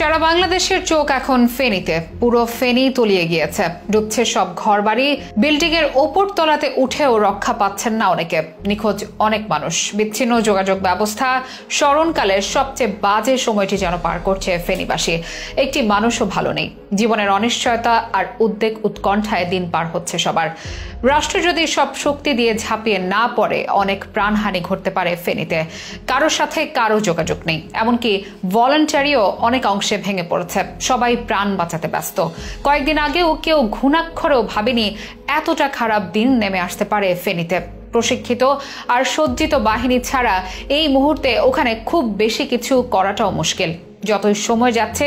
সারা বাংলাদেশের চোখ এখন ফেনীতে। পুরো ফেনী তলিয়ে গিয়েছে, ডুবছে সব ঘরবাড়ি। বিল্ডিং এর ওপর তলাতে উঠেও রক্ষা পাচ্ছেন না অনেকে। নিখোঁজ অনেক মানুষ, বিচ্ছিন্ন যোগাযোগ ব্যবস্থা। স্মরণকালের সবচেয়ে বাজে সময়টি যেন পার করছে ফেনীবাসী। একটি মানুষও ভালো নেই। জীবনের অনিশ্চয়তা আর উদ্বেগ উৎকণ্ঠায় দিন পার হচ্ছে সবার। রাষ্ট্র যদি সব শক্তি দিয়ে ঝাঁপিয়ে না পড়ে, অনেক প্রাণহানি ঘটতে পারে ফেনীতে। কারোর সাথে কারো যোগাযোগ নেই, এমনকি ভলান্টারিও অনেক অংশে ভেঙে পড়েছে। সবাই প্রাণ বাঁচাতে ব্যস্ত। কয়েকদিন আগেও কেউ ঘুণাক্ষরেও ভাবেনি এতটা খারাপ দিন নেমে আসতে পারে ফেনীতে। প্রশিক্ষিত আর সজ্জিত বাহিনী ছাড়া এই মুহূর্তে ওখানে খুব বেশি কিছু করাটাও মুশকিল। যতই সময় যাচ্ছে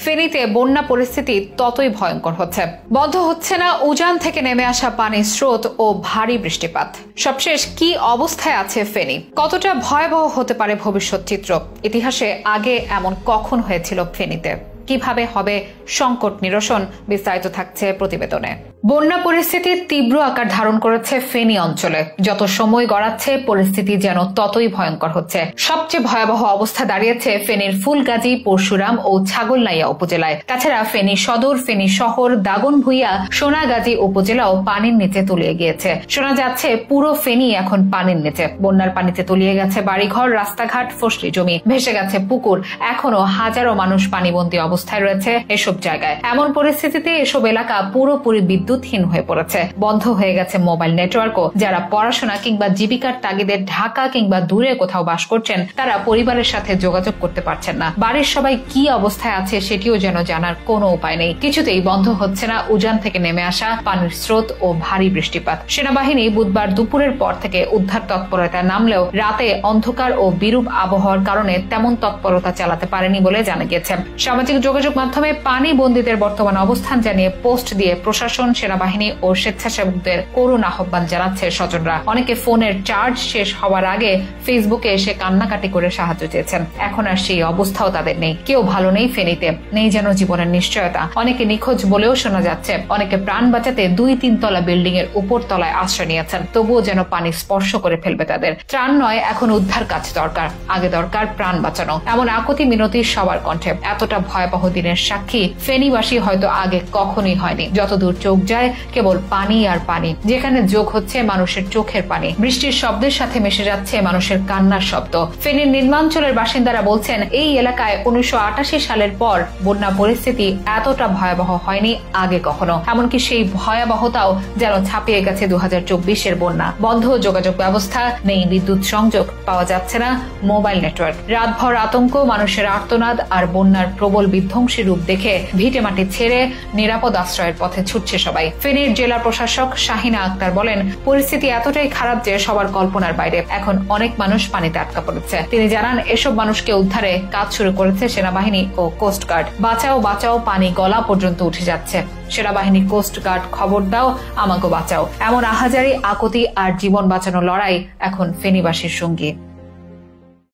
ফেনীতে বন্যা পরিস্থিতি ততই ভয়ঙ্কর হচ্ছে। বন্ধ হচ্ছে না উজান থেকে নেমে আসা পানির স্রোত ও ভারী বৃষ্টিপাত। সবশেষ কি অবস্থায় আছে ফেনী? কতটা ভয়াবহ হতে পারে ভবিষ্যৎ চিত্র? ইতিহাসে আগে এমন কখন হয়েছিল ফেনীতে? কিভাবে হবে সংকট নিরসন? বিস্তারিত থাকছে প্রতিবেদনে। বন্যা পরিস্থিতি তীব্র আকার ধারণ করেছে ফেনী অঞ্চলে। যত সময় গড়াচ্ছে পরিস্থিতি যেন ততই ভয়ঙ্কর হচ্ছে। সবচেয়ে ভয়াবহ অবস্থা দাঁড়িয়েছে ফেনীর ফুলগাজী, পরশুরাম ও ছাগলনাইয়া উপজেলায়। তাছাড়া ফেনী সদর, ফেনী শহর, দাগনভূঞা, সোনাগাজী উপজেলাও পানির নিচে তলিয়ে গিয়েছে। শোনা যাচ্ছে পুরো ফেনী এখন পানির নিচে। বন্যার পানিতে তলিয়ে গেছে বাড়িঘর, রাস্তাঘাট, ফসলি জমি, ভেসে গেছে পুকুর। এখনো হাজারো মানুষ পানিবন্দী অবস্থায় রয়েছে এসব জায়গায়। এমন পরিস্থিতিতে এসব এলাকা পুরোপুরি বিদ্যুৎহীন হয়ে পড়েছে। বন্ধ হয়ে গেছে মোবাইল নেটওয়ার্কও। যারা পড়াশোনা কিংবা জীবিকার তাগিদে ঢাকা কিংবা দূরে কোথাও বাস করছেন, তারা পরিবারের সাথে যোগাযোগ করতে পারছেন না। বাড়ির সবাই কি অবস্থায় আছে সেটিও যেন জানার কোনো উপায় নেই। কিছুতেই বন্ধ হচ্ছে না উজান থেকে নেমে আসা পানির স্রোত ও ভারী বৃষ্টিপাত। সেনাবাহিনী বুধবার দুপুরের পর থেকে উদ্ধার তৎপরতায় নামলেও রাতে অন্ধকার ও বিরূপ আবহাওয়ার কারণে তেমন তৎপরতা চালাতে পারেনি বলে জানা গিয়েছে। সামাজিক যোগাযোগ মাধ্যমে পানি বন্দীদের বর্তমান অবস্থান জানিয়ে পোস্ট দিয়ে প্রশাসন, সেনাবাহিনী ও স্বেচ্ছাসেবকদের করুণ আহ্বান জানাচ্ছে স্বজনরা। অনেকে ফোনের চার্জ শেষ হওয়ার আগে ফেসবুকে এসে কান্নাকাটি করে সাহায্য চেয়েছেন। এখন আর সেই অবস্থাও তাদের নেই। কেউ ভালো নেই ফেনীতে, নেই যেন জীবনের নিশ্চয়তা। অনেকে নিখোঁজ বলেও শোনা যাচ্ছে। অনেকে প্রাণ বাঁচাতে 2-3 তলা বিল্ডিং এর উপর তলায় আশ্রয় নিয়েছেন, তবুও যেন পানি স্পর্শ করে ফেলবে তাদের। ত্রাণ নয়, এখন উদ্ধার কাজ দরকার। আগে দরকার প্রাণ বাঁচানো। এমন আকুতি মিনতি সবার কণ্ঠে। এতটা ভয়াবহ দিনের সাক্ষী ফেনীবাসী হয়তো আগে কখনোই হয়নি। যতদূর চোখ যায় কেবল পানি আর পানি, যেখানে যোগ হচ্ছে মানুষের চোখের পানি। বৃষ্টির শব্দের সাথে মিশে যাচ্ছে মানুষের কান্নার শব্দ। ফেনীর নিম্নাঞ্চলের বাসিন্দারা বলছেন, এই এলাকায় 1988 সালের পর বন্যা পরিস্থিতি এতটা ভয়াবহ হয়নি আগে কখনো। এমনকি সেই ভয়াবহতাও যেন ছাপিয়ে গেছে 2024-এর বন্যা। বন্ধ যোগাযোগ ব্যবস্থা, নেই বিদ্যুৎ সংযোগ, পাওয়া যাচ্ছে না মোবাইল নেটওয়ার্ক। রাতভর আতঙ্ক, মানুষের আর্তনাদ আর বন্যার প্রবল বিধ্বংসী রূপ দেখে ভিটে মাটি ছেড়ে নিরাপদ আশ্রয়ের পথে ছুটছে সবাই। ফেনীর জেলা প্রশাসক শাহিনা আক্তার বলেন, পরিস্থিতি এতটাই খারাপ যে সবার কল্পনার বাইরে। এখন অনেক মানুষ পানিতে আটকা পড়েছে। তিনি জানান, এসব মানুষকে উদ্ধারে কাজ শুরু করেছে সেনাবাহিনী ও কোস্টগার্ড। বাঁচাও বাঁচাও পানি গলা পর্যন্ত উঠে যাচ্ছে। সেনাবাহিনী, কোস্টগার্ড, খবর দাও, আমাকে বাঁচাও। এমন আহাজারি, আকুতি আর জীবন বাঁচানো লড়াই এখন ফেনীবাসীর সঙ্গী।